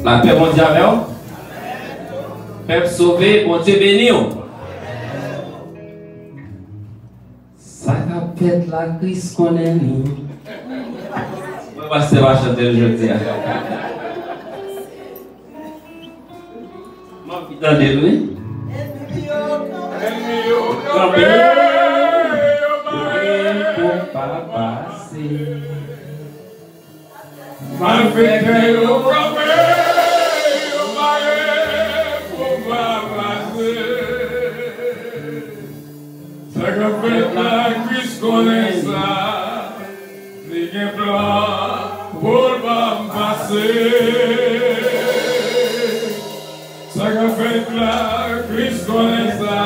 La paix, mon Dieu, avec vous. Peuple sauvé, bon Dieu béni. Ça a fait la crise qu'on est nous. On va se chanter aujourd'hui. Je vais vous lui. Pour pas passer. Ma fait la crise connaît ça, les gains blancs pour me passer. Ça qu'a fait la crise connaît ça,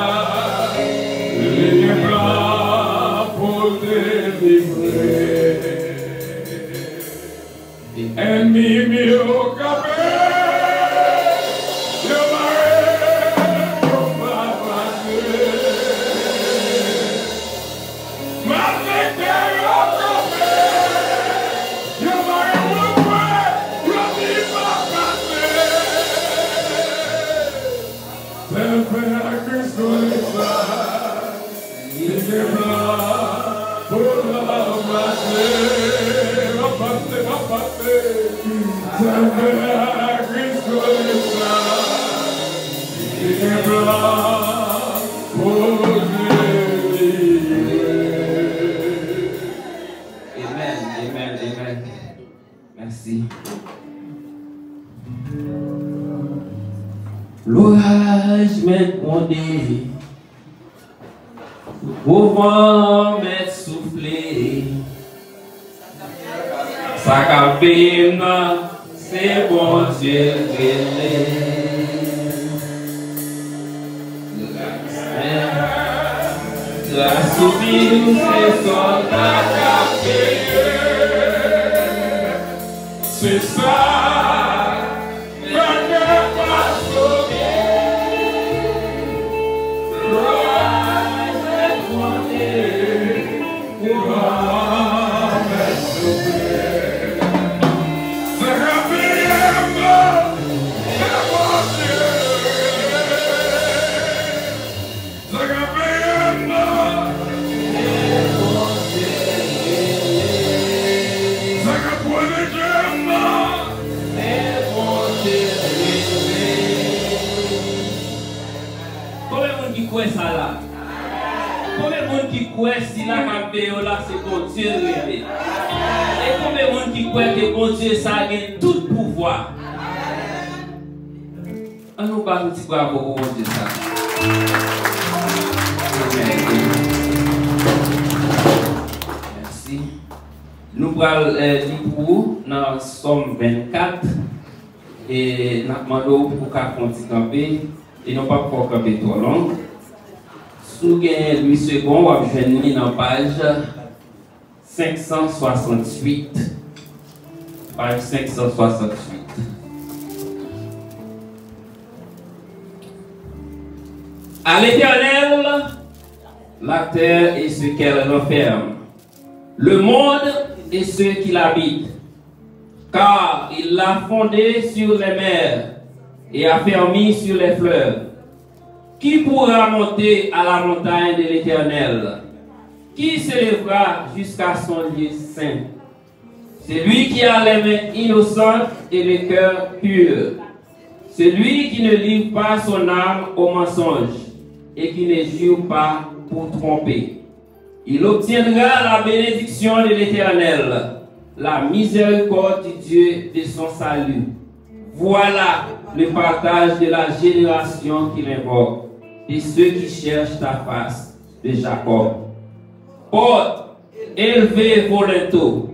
les gains blancs pour te livrer. Ennemi mi au capé. Merci. L'orage m'est grondé, au vent m'est soufflé. Ça cabine, c'est bon Dieu relé. La soupine, c'est son café. C'est ça, je ne pas sauver. L'orage est grondé, au vent m'est soufflé. Ça cabine, c'est bon Dieu. Ça cabine, c'est bon Dieu. Ça cabine. Combien de monde qui croit ça là? Combien de monde qui croit si la campagne là c'est bon Dieu révélé? Et combien de monde qui croit que bon Dieu ça a tout pouvoir? On nous parle un petit peu pour bon Dieu ça. Merci. Nous allons lire pour vous dans Somme 24 et nous demandons pour qu'on camper et non pas pour camper trop long. Si vous avez 8 secondes, vous venir dans la page 568. Page 568. À l'Éternel, la terre et ce qu'elle renferme, le monde et ceux qui l'habitent, car il l'a fondé sur les mers et affermi sur les fleuves. Qui pourra monter à la montagne de l'Éternel? Qui s'élèvera jusqu'à son lieu saint? C'est lui qui a les mains innocentes et le cœur pur. C'est lui qui ne livre pas son âme au mensonge et qui ne jure pas pour tromper. Il obtiendra la bénédiction de l'Éternel, la miséricorde du Dieu de son salut. Voilà le partage de la génération qu'il invoque, de ceux qui cherchent ta face, de Jacob. Porte, élevez vos linteaux,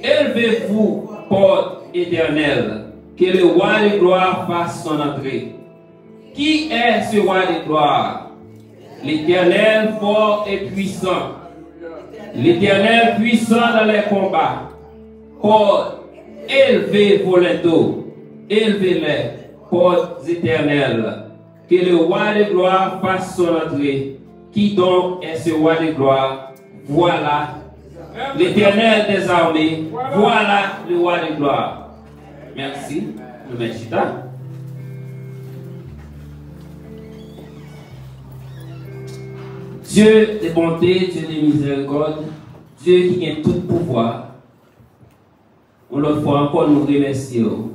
élevez-vous, porte éternelle, que le roi de gloire fasse son entrée. Qui est ce roi de gloire? L'Éternel fort et puissant. L'Éternel puissant dans les combats. Porte, élevez vos linteaux, élevez-les, portes éternelles. Que le roi de gloire fasse son entrée. Qui donc est ce roi de gloire? Voilà l'Éternel des armées. Voilà le roi de gloire. Merci. nous mettons chita. Dieu de bonté, Dieu de miséricorde, Dieu qui a tout pouvoir. On l'autre fois encore nous remercions.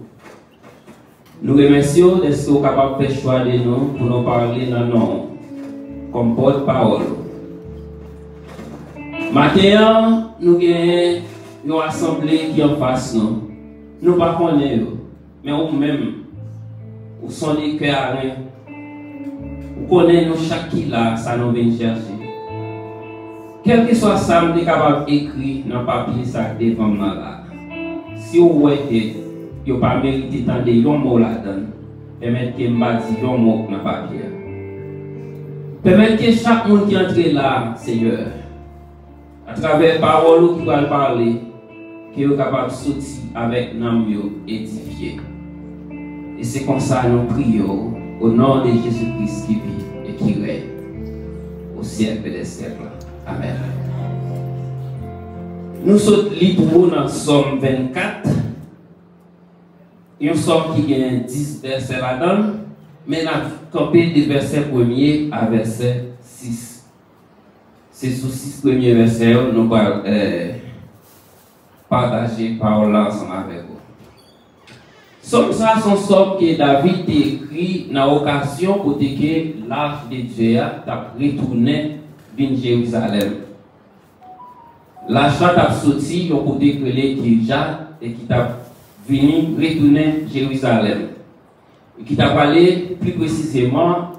Nous remercions d'être ce que vous êtes capable de faire choix de nous pour nous parler dans nos comme porte-parole. Maintenant, nous avons une assemblée qui est en face de nous. Nous ne connaissons pas, mais nous-mêmes, nous sommes des cœurs. Nous connaissons chaque qui là, ça nous vient chercher. Quel que soit ça, nous sommes capables d'écrire dans le papier ça devant nous là. Si vous voyez, vous n'avez pas mérité tant de yon mot là-dedans, permettez que je dise yon mot dans le papier. Permettez que chaque monde qui entre là, Seigneur, à travers les paroles qui vont parler, que vous êtes capable de sortir avec nous édifié. Et c'est comme ça que nous prions au nom de Jésus-Christ qui vit et qui règne au siècle des siècles. Amen. Nous sommes libres dans Somme 24. Une somme qui a 10 versets là-dedans, mais nous avons campé des versets 1er à verset 6. C'est sous 6 premiers versets que nous allons partager par là ensemble avec vous. Somme ça, son somme que David a écrit dans l'occasion pour que l'arche de Dieu a retourné vers Jérusalem. L'arche a sorti au côté de l'Église et qui a venu retourner Jérusalem. Et qui t'a parlé plus précisément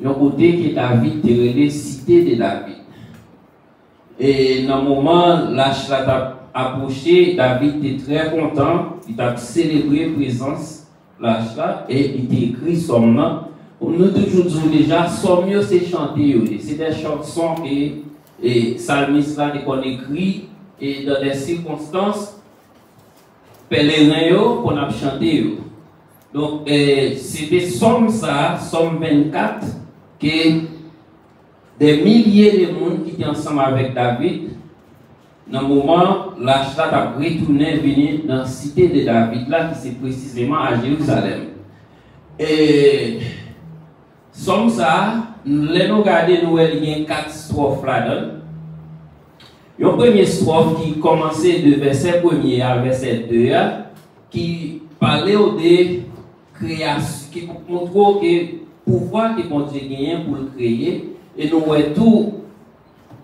le côté que David a relé cité de David. Et dans le moment l'arche a approché, David était très content, il a célébré la présence l'arche et il a écrit son nom. Nous toujours disons déjà, son mieux c'est chanter, c'est des chansons et psalmistes là qu'on écrit et dans des circonstances pèlerins qu'on a chanté. Donc c'était Somme ça, Somme 24, que des milliers de monde qui étaient ensemble avec David, dans le moment l'arche a retourné venir dans la cité de David là, qui c'est précisément à Jérusalem. Et Somme ça, nous regardons, nous avons 4 strophes là-dedans. Une première strophe qui commençait de verset 1er à verset 2, qui parlait de création, qui montre que pouvoir que mon Dieu gagne pour le créer, et nous voyons tout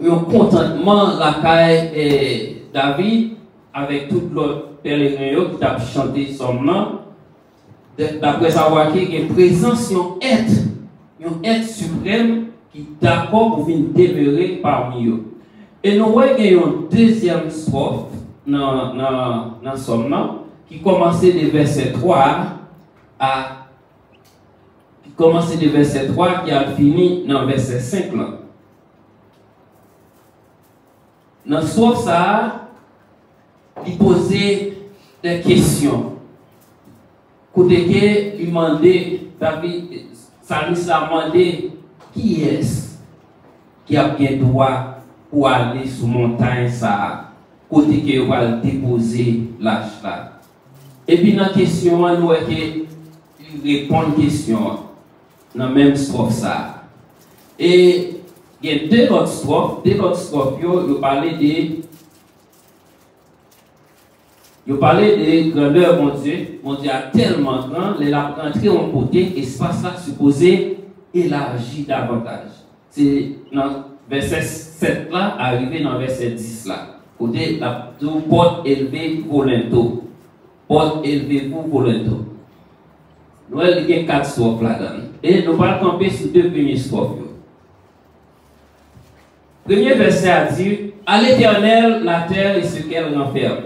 un contentement la caille David avec tout l'autre pèlerin qui a chanté son nom, d'après savoir qu'il y a une présence, un être suprême qui est d'accord pour venir demeurer parmi eux. Et nous voyons une deuxième strophe dans son nom qui commençait de verset 3 qui a fini dans verset 5 là. Dans ce strophe ça, il posait des questions. Côté que il demandait David, Psalmiste a demandé qui est-ce qui a bien droit pour aller sur la montagne ça, côté que va déposer l'arche là. Et puis dans la question, nous voyons qu'il répond à la question dans la même strophe ça. Et il y a deux autres strophes, il parlait de grandeur, mon Dieu a tellement grand, il a rentré en côté, espace là supposé élargi davantage. C'est dans verset 7 là, arrivé dans verset 10 là. Côté la porte élevée volonto. Porte élevée pour volonto. Nous avons 4 strophes là-dedans. Et nous allons camper sur 2 premiers strophes. Premier verset a dit: à l'Éternel la terre et ce qu'elle renferme,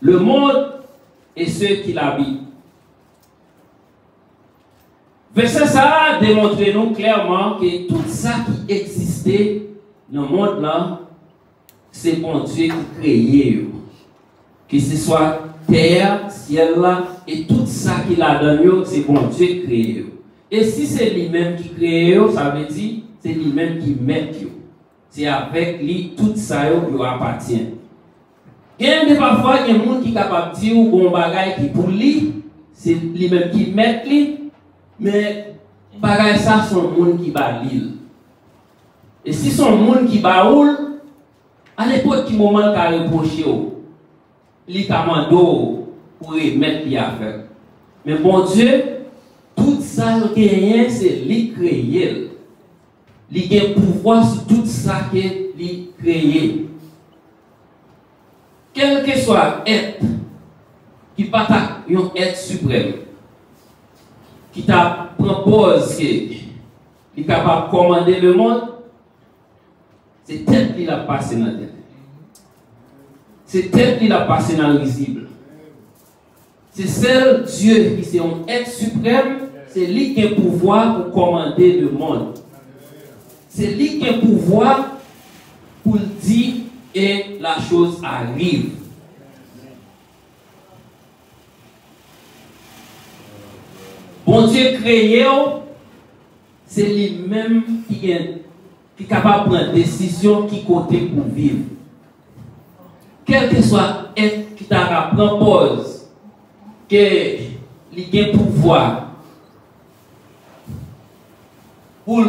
le monde et ceux qui l'habitent. Verset ça a démontré nous clairement que tout ça qui existait dans le monde là, c'est bon Dieu qui créé. Que ce soit terre, ciel là, et tout ça qui a donné, c'est bon Dieu qui créé. Et si c'est lui-même qui crée, ça veut dire c'est lui-même qui met. C'est avec lui tout ça lui appartient. Et parfois, il y a des gens qui sont capables de dire bon bagage qui pour lui, c'est lui-même qui met lui, mais pareil ça, son monde qui bat l'île. Et si son monde qui bat roule, à l'époque qui moment qu'a reproché, il commando pour remettre lui à faire. Mais bon Dieu, tout ça rien c'est lui créé. Il a pouvoir sur tout ça qu'il a créé. Quel que soit être qui pas un être suprême, qui t'a propose qu'il est capable de commander le monde, c'est tête qui l'a passé dans la tête. C'est tête qui l'a passé dans le visible. C'est seul Dieu qui est un être suprême, c'est lui qui a le pouvoir pour commander le monde. C'est lui qui a le pouvoir pour dire et la chose arrive. Bon Dieu créé, c'est lui-même qui est capable de prendre des décisions qui côté pour vivre. Quel que soit être qui t'a propose que il a pouvoir pour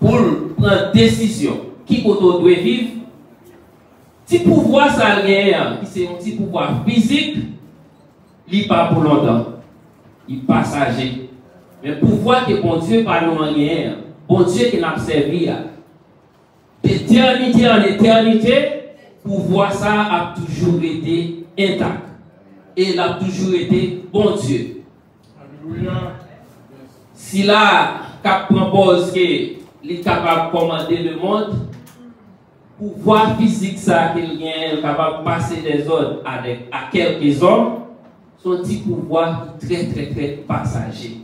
prendre décision qui côté doit vivre. Si pouvoir ça rien, c'est un petit pouvoir physique, il pas pour longtemps, il passager. Mais pouvoir que bon Dieu par nous rien, bon Dieu qui n'a servi d'éternité en éternité, pouvoir ça a toujours été intact. Et il a toujours été bon Dieu. Alléluia. Si là, cap propose qu'il est capable de commander le monde, pouvoir physique ça qu'il est capable de passer des ordres à quelques hommes, son petit pouvoir très passager.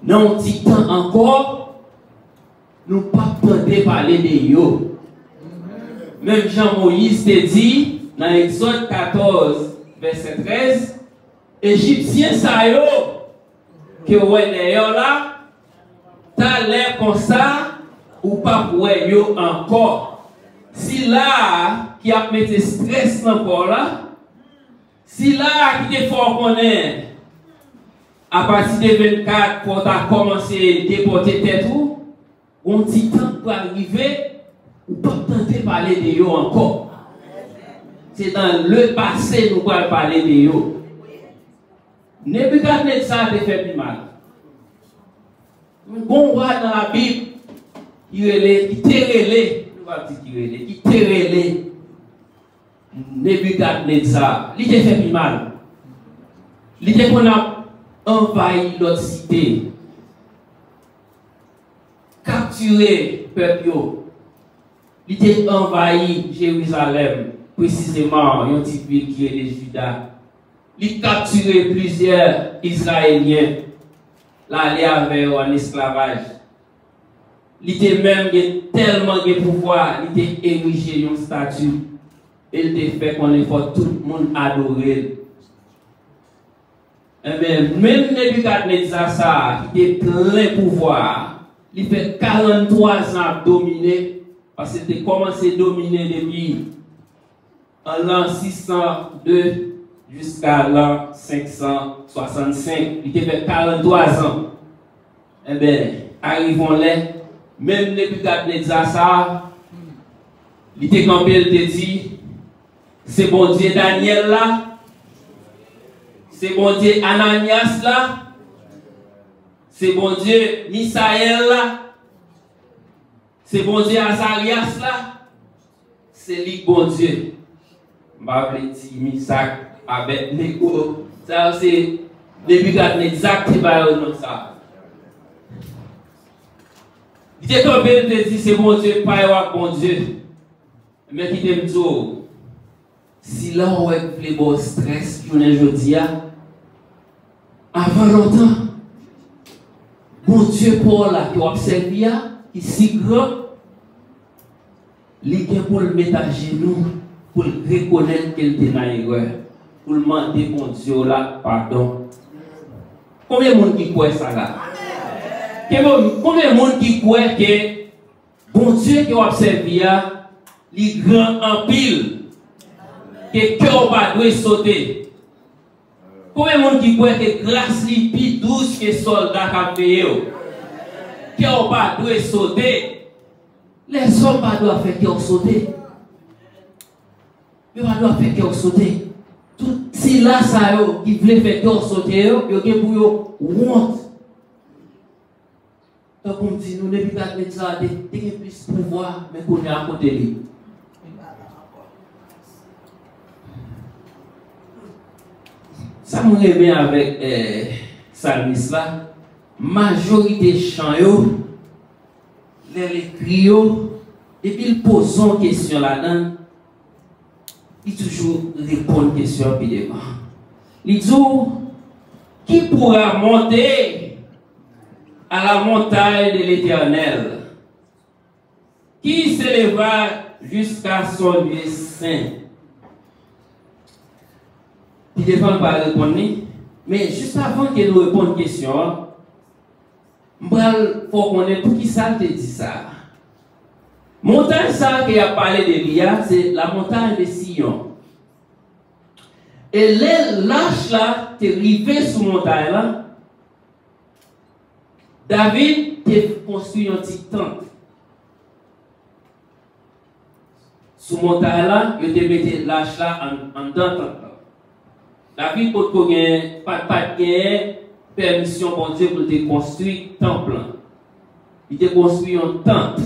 Dans un petit temps encore, nous ne pouvons pas parler de yo. Même Jean-Moïse te dit, dans Exode 14, verset 13, Égyptien ça yo, que ouais d'ailleurs là, t'as l'air comme ça, ou pas pour yo encore. Si là, qui a mis stress encore là, si là, qui est fort qu'on est, à partir de 24, pour commencer à déporter tête ou, on dit temps pour arriver, ou pas tenter de parler de yo encore. C'est dans le passé nous allons parler de yo. Nebuchadnezzar te fait plus mal. Bon roi dans la Bible, il te relé, nous va dire il te relé. Nebuchadnezzar, il te fait plus mal. Il te qu'on a envahi l'autre cité, capturé peuple, il a envahi Jérusalem, précisément une petite ville qui est de Juda. Il a capturé plusieurs Israéliens, l'aller avec en esclavage. Il a même tellement de pouvoir, il a érigé une statue, il a fait qu'on ait tout le monde adorer. Eh bien, même Nebuchadnezzar, ça, qui était plein pouvoir, il fait 43 ans à dominer, parce qu'il a commencé à dominer depuis l'an 602 jusqu'à l'an 565. Il a fait 43 ans. Eh bien, arrivons-là, même Nebuchadnezzar, ça, il était campé, il te dit, c'est bon Dieu Daniel là. C'est bon Dieu Ananias là. C'est bon Dieu Misaël là. C'est bon Dieu Azarias là. C'est lui bon Dieu. Je vais dire Misak avec Nego. Ça c'est Nebuchadnezzar qui va dans ça. Il est tombé et dit c'est bon Dieu, pas bon Dieu. Mais qui t'aime tout. Si là on a le bon stress, je ne dis pas. Avant longtemps, bon Dieu pour là, qui a observé, qui est si grand, il est pour le mettre à genoux, pour reconnaître qu'il était dans l'erreur, pour demander bon Dieu là, pardon. Combien de monde qui croit ça là? Combien de monde qui croit que bon Dieu qui a observé, il est grand en pile? que cœur pas doit sauter. Combien de monde qui croit que grâce est plus douce que soldat qui payé? Cœur pas doit sauter. Les hommes pas doivent faire cœur sauter. Ils pas doivent faire cœur sauter. Tout si là ça qui voulait faire cœur sauter, yo gen pour yo honte. Donc on dit nous depuis qu'à mettre ça des plus pouvoir mais qu'on est à côté lui. Ça me revient avec Salmis là, majorité chant yo, les cris et puis il pose une question là-dedans, il toujours répond une question puis devant. Il dit qui pourra monter à la montagne de l'Éternel? Qui s'élèvera jusqu'à son lieu saint? Puis devant pas répondre, mais juste avant que nous répondions une question, il faut qu'on ait pour qui ça te dit ça. Montagne ça qui a parlé de Lia, c'est la montagne de Sion. Et les lâches là, tu es arrivé sur montagne là. David t'a construit une petite tente. Sur montagne là, il t'a mis lâche là en tente. David n'a pas de permission pour Dieu pour te construire un temple. Il te construit une tente.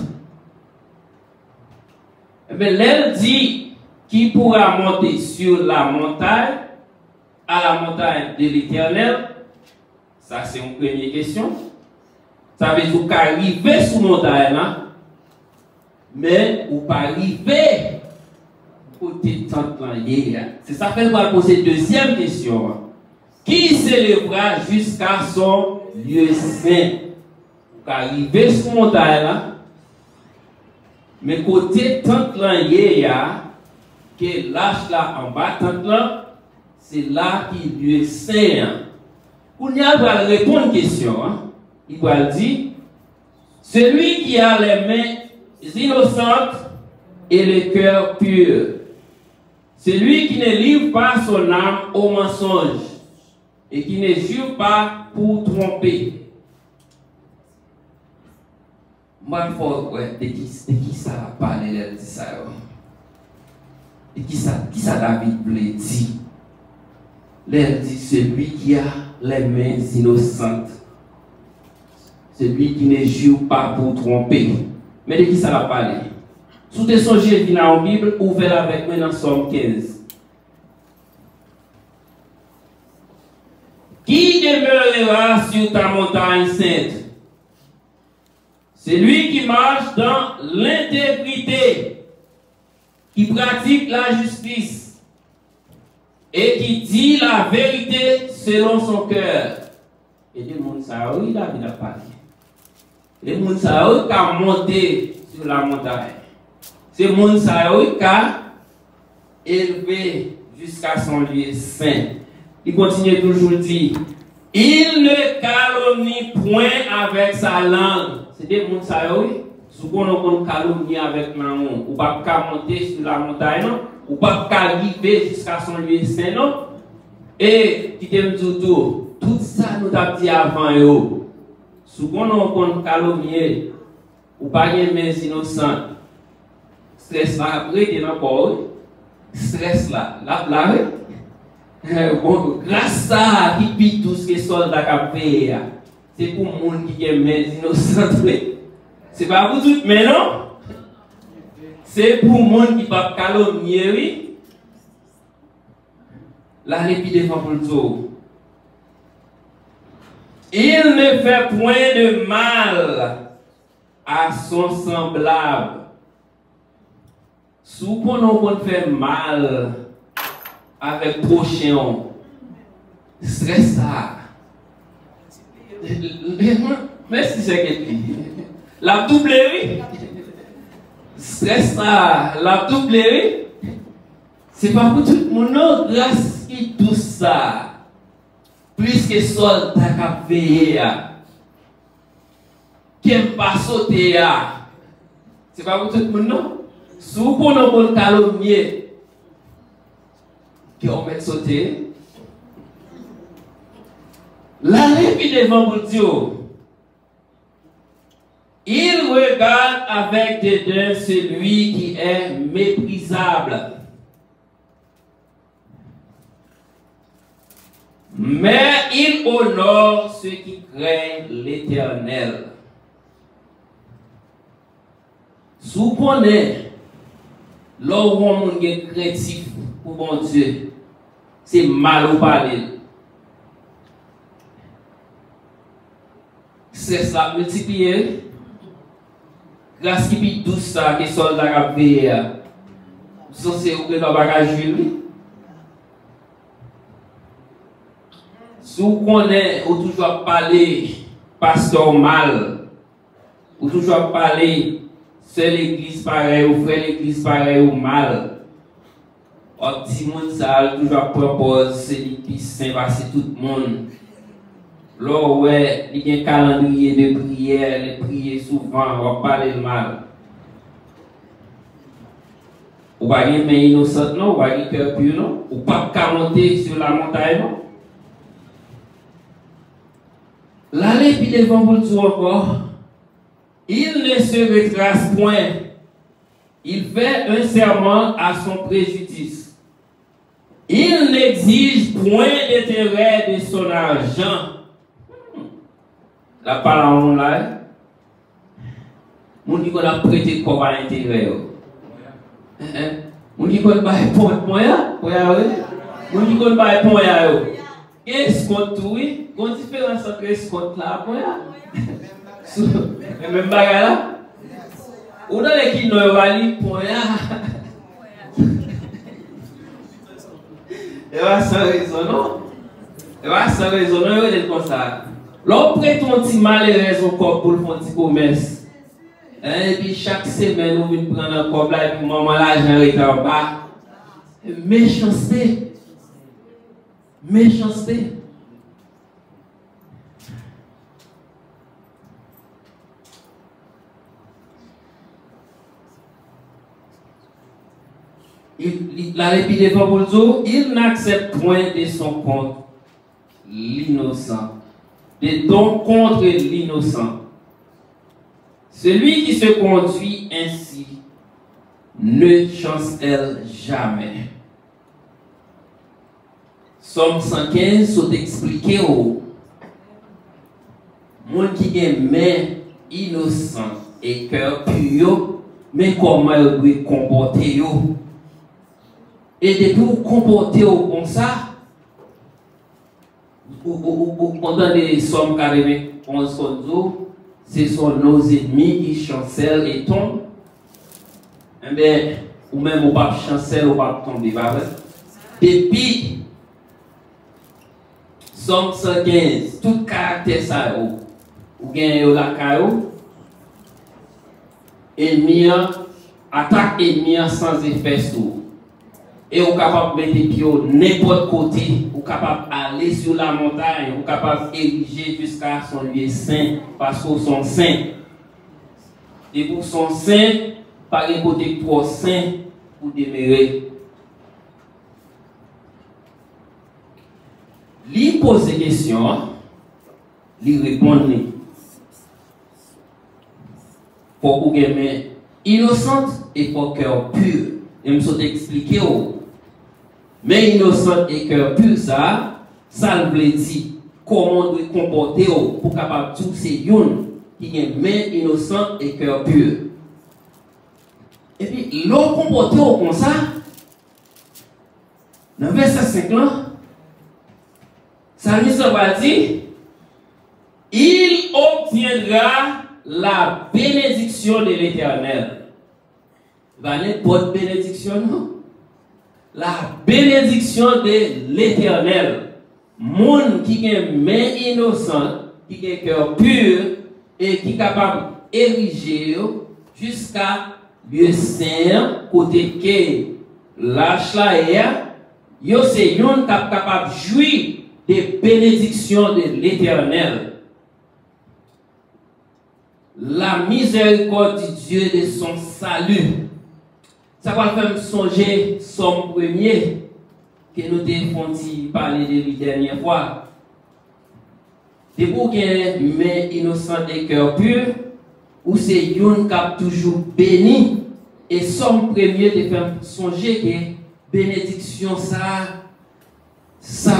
Mais l'elle dit qui pourra monter sur la montagne, à la montagne de l'Éternel. Ça, c'est une première question. Ça veut dire qu'arriver sur la montagne, là, mais ou pas arriver côté tente là. C'est ça qu'elle va poser deuxième question. Qui s'élèvera jusqu'à son lieu saint? Pour arriver sur la montagne là, mais côté tente là, que lâche là en bas tente là, c'est là qui lieu saint. Pour y avoir répondre à une question, il va dire celui qui a les mains innocentes et le cœur pur. Celui qui ne livre pas son âme au mensonge et qui ne jure pas pour tromper. Moi, il faut de qui ça va parler de ça. Et qui ça David voulait dire. Il dit celui qui a les mains innocentes. Celui qui ne jure pas pour tromper. Mais de qui ça va parler? Sous tes songers, il y a en Bible, ouvert avec moi dans Somme 15. Qui demeurera sur ta montagne sainte? C'est lui qui marche dans l'intégrité, qui pratique la justice et qui dit la vérité selon son cœur. Et des gens qui David a parlé. Les gens qui ont monté sur la montagne. C'est mon qui a élevé jusqu'à son lieu saint. Il continue toujours à dire, il ne calomnie point avec sa langue. C'est des gens qui souvent on calomnie avec la langue. Ou pas monter sur la montagne, non? Ou pas arriver jusqu'à son lieu saint, non? Et qui t'aime tout ça nous a dit avant. Souvent on calomnie, ou pas de mains innocentes. Stress là, après, il y a encore stress là, bon, grâce à qui pique tout ce que les soldats ont fait, c'est pour les gens qui ont des innocents. C'est pas pour tout, mais non. C'est pour les gens qui ne peuvent pas calomnier, oui. Là, les pieds devant pour le tour. Il ne fait point de mal à son semblable. Souvent, on fait mal avec prochain. Stress ça. Merci, c'est quelqu'un. La doublerie. Stress ça. La doublerie. C'est pas pour tout le monde. Grâce qui tout ça. Plus que soldat qu'a veillé. Qui n'aime pas sauter. C'est pas pour tout le monde, non? Souvent, on calomnier. qui ont fait sauter. L'aller puis devant pour Dieu. Il regarde avec dédain celui qui est méprisable. Mais il honore ceux qui craignent l'Éternel. Si vous connaissez, là où on est créatif pour bon Dieu, c'est mal ou parler. C'est ça, multiplier. Grâce qui est douce, ça, que soldat a payé. Ça, c'est où que nous bagage lui. Si vous connaissez, ou toujours parler pasteur mal, ou toujours parler seule l'église pareil, ou frère l'église pareil, ou mal. Au petit monde, ça toujours propose, c'est l'église saint, parce que tout le monde. Là, ouais, il y a un calendrier de prière, les prier souvent, on va parler mal. Ou pas une main innocente, non, ou pas un cœur pur, non, ou pas monter sur la montagne, non. L'aller puis devant pour tout encore, il ne se retrace point. Il fait un serment à son préjudice. Il n'exige point d'intérêt de son argent. La parole là, on dit qu'on a prêté comme à l'intérêt. On dit qu'on va répondre pour ça. On dit qu'on va répondre pour ça. Qu'est-ce qu'on trouve? Qu'on différence entre ce compte là pour ça. Même bagarre là. Ou dans les qui n'ont pas lu pour ça. Et va sans raison, non? Et va sans raison, non? Il est comme ça. L'on prête un petit malheureux encore pour le faire un petit commerce. Et puis chaque semaine, on vient prendre un corps là et puis maman l'argent est en bas. Méchanceté. Méchanceté. La répétition pour Dieu, il n'accepte point de son compte l'innocent. Des dons contre l'innocent. Celui qui se conduit ainsi ne chancelle jamais. Somme 115, sont expliqué au monde qui est main innocent et cœur pur, mais comment il doit comporter. Et depuis vous comportez comme ça, pendant les sommes 91 contre ce sont nos ennemis qui chancellent et tombent. Eh bien, ou même au pas chancelle ou pas tomber. Depuis Somme 115, tout caractère ça, ou gagnez la caillou, ennemi, attaque ennemi sans effet sur. Et vous êtes capable de mettre les pieds n'importe côté, vous êtes capable d'aller sur la montagne, vous êtes capable d'ériger jusqu'à son lieu saint, parce qu'ils sont saints. Et pour son saint, par un côté trop saint pour demeurer. Lui pose des questions, lui répond. Pour vous gagner innocente et pour cœur pur. Et je vais expliquer. Mais innocente et cœur pur, ça veut dire comment on doit comporter pour capable tout ces yon qui est main innocente et cœur pur. Et puis, l'on comporter comme ça, dans le verset 5 là, ça nous va dire, il obtiendra la bénédiction de l'Éternel. Va n'importe bénédiction, non? La bénédiction de l'Éternel. Monde qui est main innocente, qui est cœur pur et qui est capable d'ériger jusqu'à lieu saint, côté que lâche la air, yo c'est yon capable de jouir des bénédictions de l'Éternel. La miséricorde du Dieu de son salut. Ça va faire me songer Somme 1er, que nous avons parlé de la dernière fois. C'est pour que mais innocent et cœur pur, ou c'est yon qui a toujours béni, et son premier de faire songer que bénédiction ça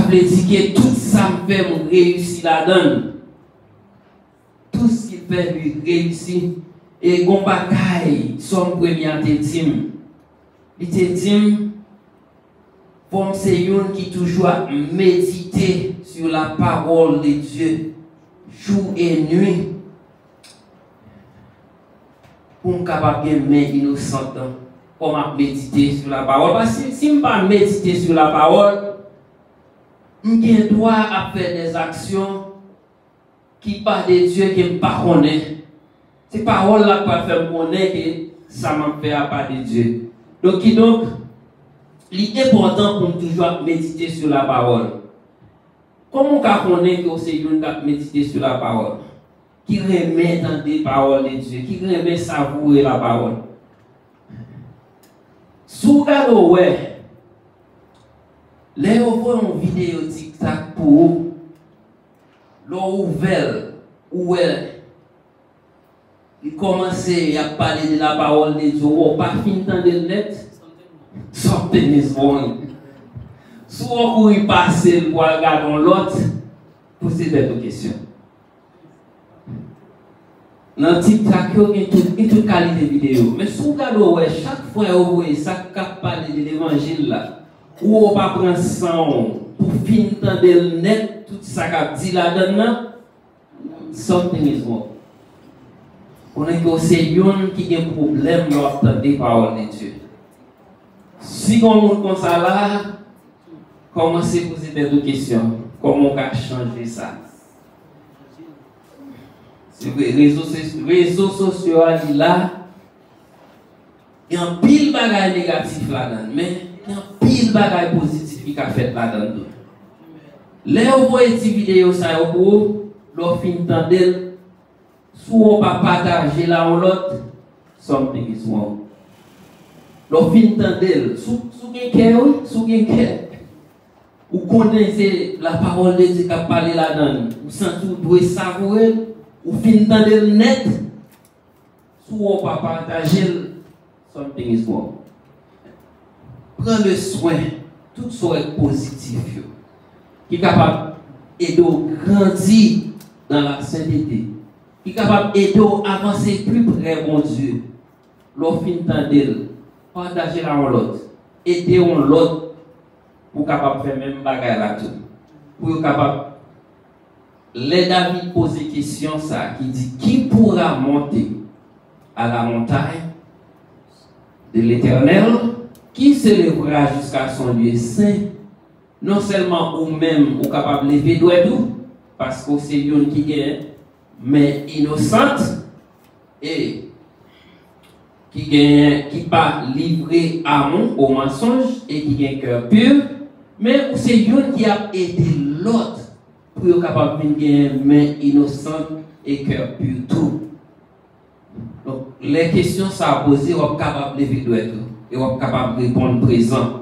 veut dire que tout ça me fait réussir là-dedans. Tout ce qui fait lui réussir. Et gon bagaille, son premier te dit, il te dit, comme c'est yon qui toujours méditer sur la parole de Dieu, jour et nuit, pour capable de mettre innocent, comme méditer sur la parole. Parce que si je ne pas méditer sur la parole, je dois faire des actions qui parlent de Dieu que je ne connais pas. Ces paroles-là peuvent faire connaître que ça m'a fait à part de Dieu. Donc, il est important pour toujours méditer sur la parole. Comment on connaît que c'est une qui méditer sur la parole? Qui remet dans des paroles de Dieu, qui remet savourer la parole. Sous le ouais, les voit une vidéo TikTok pour l'ouvert, il commence à parler de la parole de Dieu, pas fini de net, something is wrong. Soit il passe pour regarder l'autre, pour se faire des questions. Dans TikTok, il y a toute qualité de vidéo. Mais si vous regardez, chaque fois que vous voyez ça, parle de l'évangile là, ou on va prendre sang pour finir de net, tout ça qui dit là-dedans, something is wrong. On est que c'est yon qui a un problème d'entendre les paroles de Dieu. Si on monte comme ça là, commencez à poser des questions. Comment on va changer ça? Les réseaux sociaux là, il y a un pile de bagages négatifs là-dedans, mais il y a un pile de bagages positifs qui a fait là-dedans. Là, vous voyez ces vidéos, ça est pour l'offre d'entendre. Si on ne peut pas partager là ou l'autre, something is wrong. L'offre d'entendre, sous quelqu'un, vous connaissez la parole de Dieu qui a parlé là-dedans, vous sentez que vous devez savourer. Ou fin d'entendre net, si on ne peut pas partager, something is wrong. Prends le soin, tout soit positif, qui est capable d'aider à grandir dans la sainteté, qui est capable d'aider à avancer plus près de mon Dieu. L'offre d'entendre, partager l'autre, aider l'autre pour capable faire même bagarre là-dessus, pour capable. Les David pose une question ça, qui dit qui pourra monter à la montagne de l'Éternel, qui s'élèvera jusqu'à son lieu saint, non seulement ou même ou capable de lever doigt tout, parce que c'est une qui est mais innocente et qui pas livré amour au mensonge et qui a un cœur pur, mais c'est une qui a aidé l'autre pour être capable de gagner une main innocente et cœur pur tout. Donc, les questions ça a posé, on est capable de lever doigt et on est capable de répondre présent.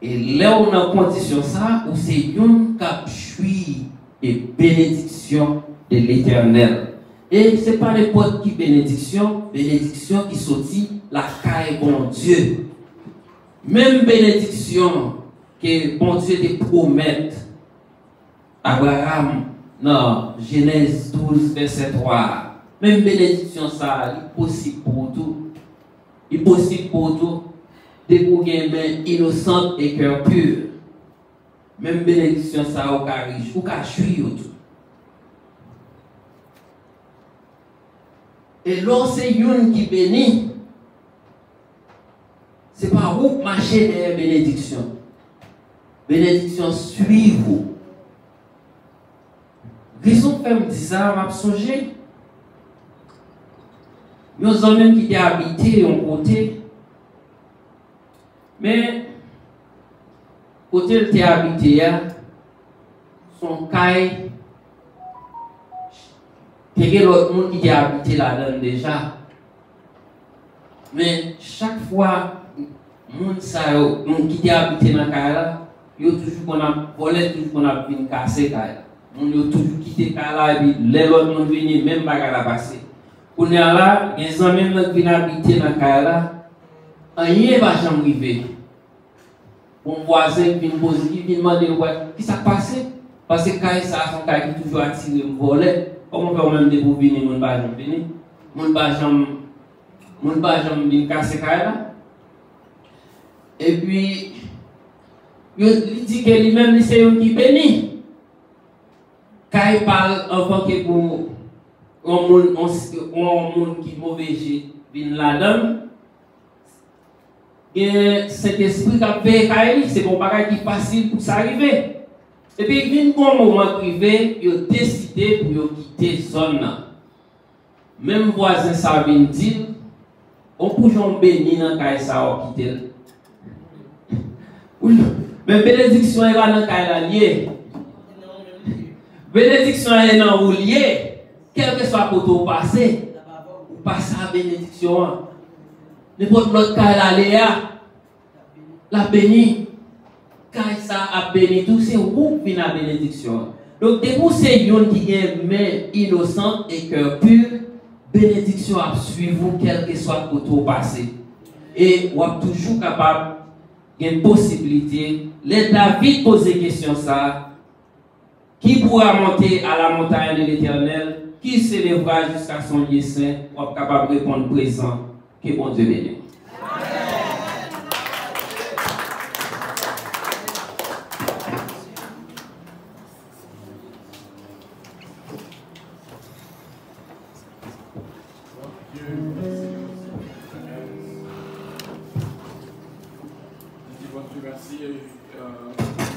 Et là, on a une condition ça, où c'est une cap jouit et bénédiction de l'Éternel. Et ce n'est pas n'importe qui bénédiction qui sortit la caille bon Dieu. Même bénédiction que bon Dieu te promette Abraham dans Genèse 12, verset 3. Même bénédiction ça, il est possible pour tout. Il est possible pour tout. Des pour main innocente et cœur pur. Même bénédiction ça, au cas riche, au cas jouir tout. Et lorsque une qui bénit, c'est pas où marcher des bénédictions. Bénédiction suivez-vous. Raison pour me dire ça, m'a songé. Nous hommes qui étaient habités en côté, mais côté où était habité, son caille, il y a l'autre monde qui était habité là-dedans déjà. Mais chaque fois, moun qui habite dans Kaila, yo toujours qu'on a volé, toujours qu'on a venu casser Kaila. Moun yo toujours quitté Kaila et puis les autres moun venir même bagarre la passer. On est là, les amis qui viennent habiter dans Kaila, rien va jamais arriver. Mon voisin qui vient poser, qui vient demander qui s'est passé parce que Kaila ça son Kaila qui toujours attiré me voler. Comment faire même des pour venir moun ba jamais venir. Moun ba jamais venir casser Kaila. Et puis, il dit que lui-même, c'est un qui bénit. Quand il parle en tant que pour un monde qui est mauvais, vient là-dedans, et cet esprit qui a fait Kaili, c'est un bagage qui est facile pour s'arriver. Et puis, il vient pour un moment privé, il a décidé pour quitter la zone. Même voisin, ça vient dire, on peut bénir dans Kaili, ça va quitter. Mais bénédiction est là dans le lié. Bénédiction est dans le lié. Quel que soit le côté où passé, ou passe à la bénédiction. N'importe l'autre cas la béni. Quand ça a béni tout, c'est où vient la bénédiction. Donc, dès que c'est une qui est main innocente et cœur pur, bénédiction a suivi vous, quel que soit le côté où passé. Et vous êtes toujours capable. Il y a une possibilité. Les David pose des questions ça. Qui pourra monter à la montagne de l'Éternel? Qui s'élèvera jusqu'à son lieu saint? On est capable de répondre présent. Que bon Dieu bénisse. Merci.